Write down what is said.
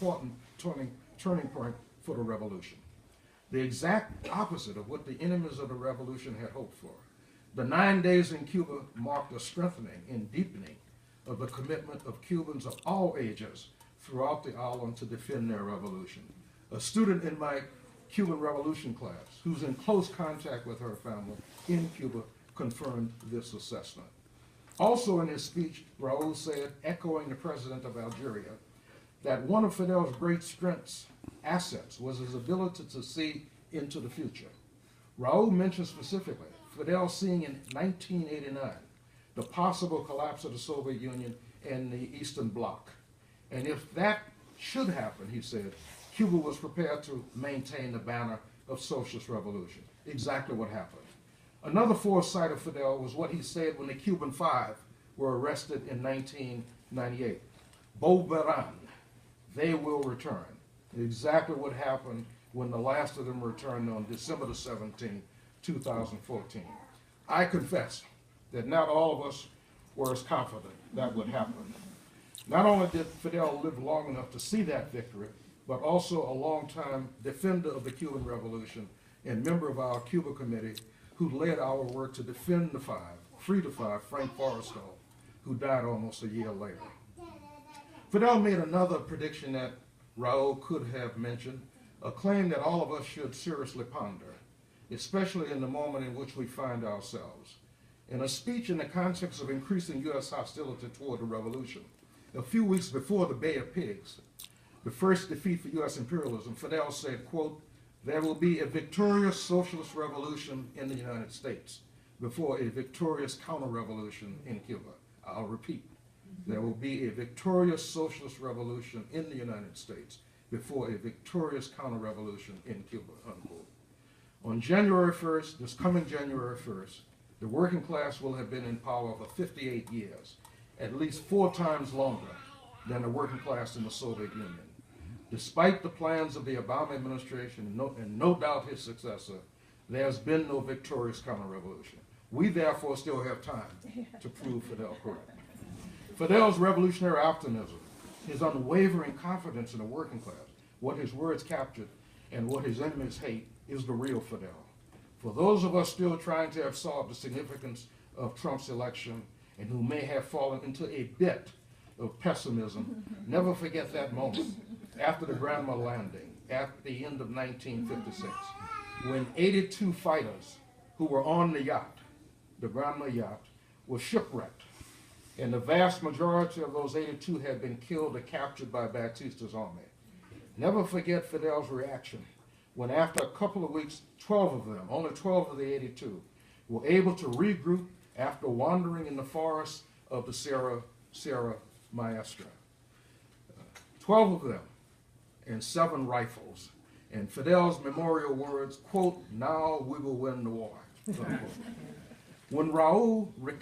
important turning point for the revolution. The exact opposite of what the enemies of the revolution had hoped for. The 9 days in Cuba marked a strengthening and deepening of the commitment of Cubans of all ages throughout the island to defend their revolution. A student in my Cuban Revolution class, who's in close contact with her family in Cuba, confirmed this assessment. Also in his speech, Raul said, echoing the president of Algeria, that one of Fidel's great strengths, assets, was his ability to see into the future. Raul mentioned specifically Fidel seeing in 1989 the possible collapse of the Soviet Union and the Eastern Bloc. And if that should happen, he said, Cuba was prepared to maintain the banner of socialist revolution. Exactly what happened. Another foresight of Fidel was what he said when the Cuban Five were arrested in 1998. Volverán, they will return. Exactly what happened when the last of them returned on December the 17th, 2014. I confess that not all of us were as confident that would happen. Not only did Fidel live long enough to see that victory, but also a longtime defender of the Cuban Revolution and member of our Cuba Committee who led our work to defend the Five, free the Five, Frank Forrestal, who died almost a year later. Fidel made another prediction that Raul could have mentioned, a claim that all of us should seriously ponder, especially in the moment in which we find ourselves. In a speech in the context of increasing U.S. hostility toward the revolution, a few weeks before the Bay of Pigs, the first defeat for U.S. imperialism, Fidel said, quote, there will be a victorious socialist revolution in the United States before a victorious counter-revolution in Cuba. I'll repeat. There will be a victorious socialist revolution in the United States before a victorious counter-revolution in Cuba, unquote. On January 1st, this coming January 1st, the working class will have been in power for 58 years, at least 4 times longer than the working class in the Soviet Union. Despite the plans of the Obama administration and no doubt his successor, there has been no victorious counter-revolution. We therefore still have time to prove Fidel correct. Fidel's revolutionary optimism, his unwavering confidence in the working class, what his words captured and what his enemies hate, is the real Fidel. For those of us still trying to absorb the significance of Trump's election and who may have fallen into a bit of pessimism, never forget that moment after the Granma landing at the end of 1956, when 82 fighters who were on the yacht, the Granma yacht, were shipwrecked. And the vast majority of those 82 had been killed or captured by Batista's army. Never forget Fidel's reaction when after a couple of weeks, 12 of them, only 12 of the 82, were able to regroup after wandering in the forests of the Sierra Maestra. 12 of them and 7 rifles. And Fidel's memorial words, quote, now we will win the war, unquote. When Raul recounted